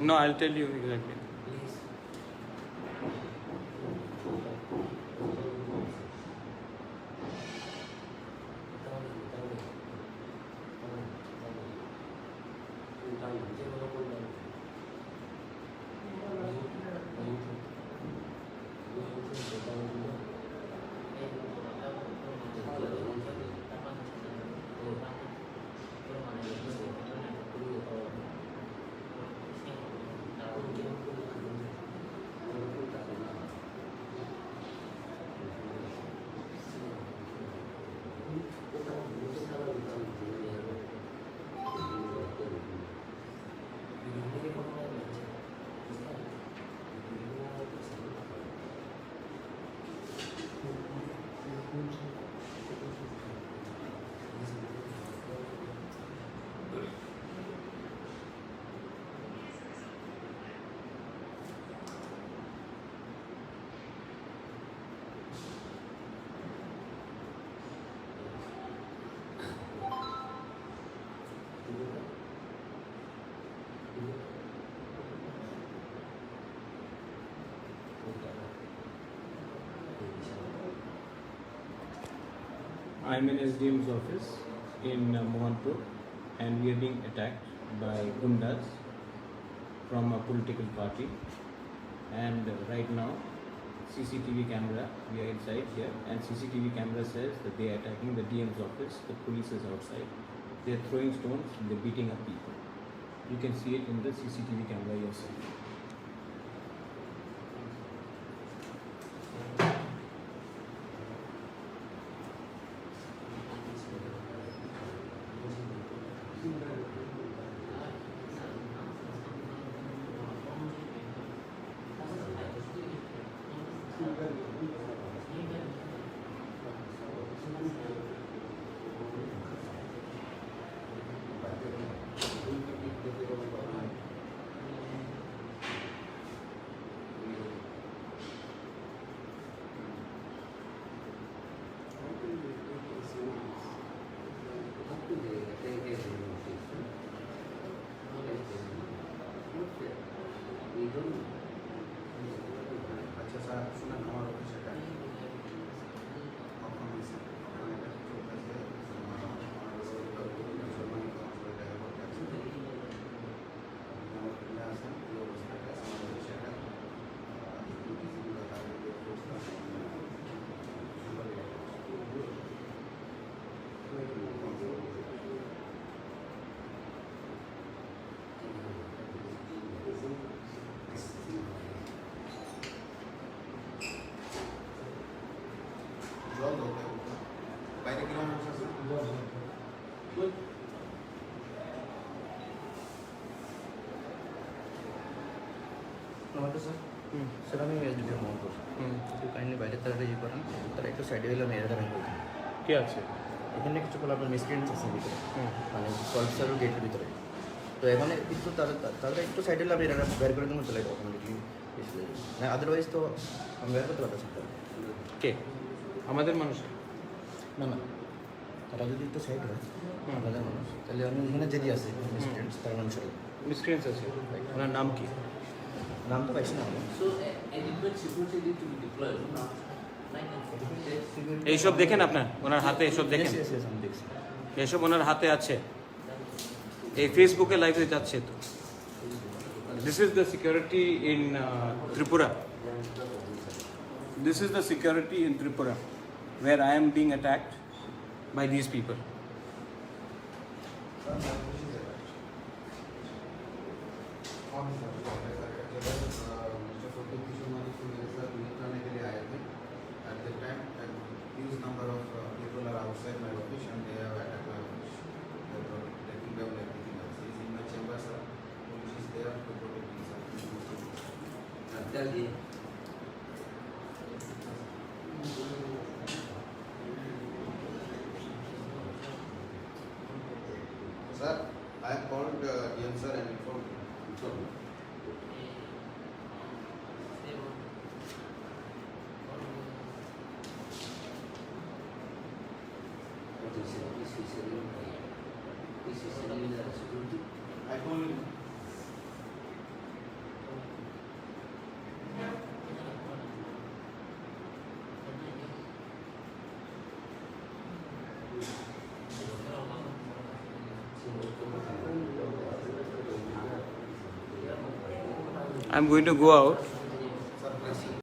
No, I'll tell you exactly. Please. I'm in SDM's office in Mohanpur, and we are being attacked by gundas from a political party. And right now, CCTV camera, we are inside here, and CCTV camera says that they are attacking the DM's office. The police is outside. They are throwing stones, they're beating up people. You can see it in the CCTV camera yourself. নমস্কার sir sir আমি SDP Mohanpur একটু kindly বাইরের তারা ইয়ে করেন তারা একটু সাইডে গেলে আমি এরা দাঁড়ান বলছি কে আছে? এখানে কিছু বলে আপনার মিসক্রিয়েন্টস আছে ভিতরে মানে কলসার গেটের ভিতরে তো এখানে কিন্তু তারা একটু সাইডে গেলে আমি এরা বের করে দেবো চলে অটোমেটিকলি মানে আদারওয়াইজ তো আমি বের করতে পারতাম কে? আমাদের মানুষ? না না তারা যদি একটু সাইড হয় আমাদের মানুষ তাহলে আমি এখানে যেদি আছে মিসক্রিয়েন্টস তার মানুষ মিসক্রিয়েন্টস আছে, ওনার নাম কি? নাম তো পাইছি না So, adequate security need to be deployed. এইসব দেখেন আপনার ওনার হাতে, এসব দেখেন, আমি দেখছি এসব ওনার হাতে আছে, এই ফেসবুকে লাইভে যাচ্ছে তো। This is the security in Tripura, this is the security in Tripura where I am being attacked by these people. Huge number of people are outside my office and they have attacked my office. They are taking down everything else. He is in my chamber, sir. Police is there to protect me, sir. Tell him. Sir, I have called DM sir and informed him. I told him. I'm going to go out.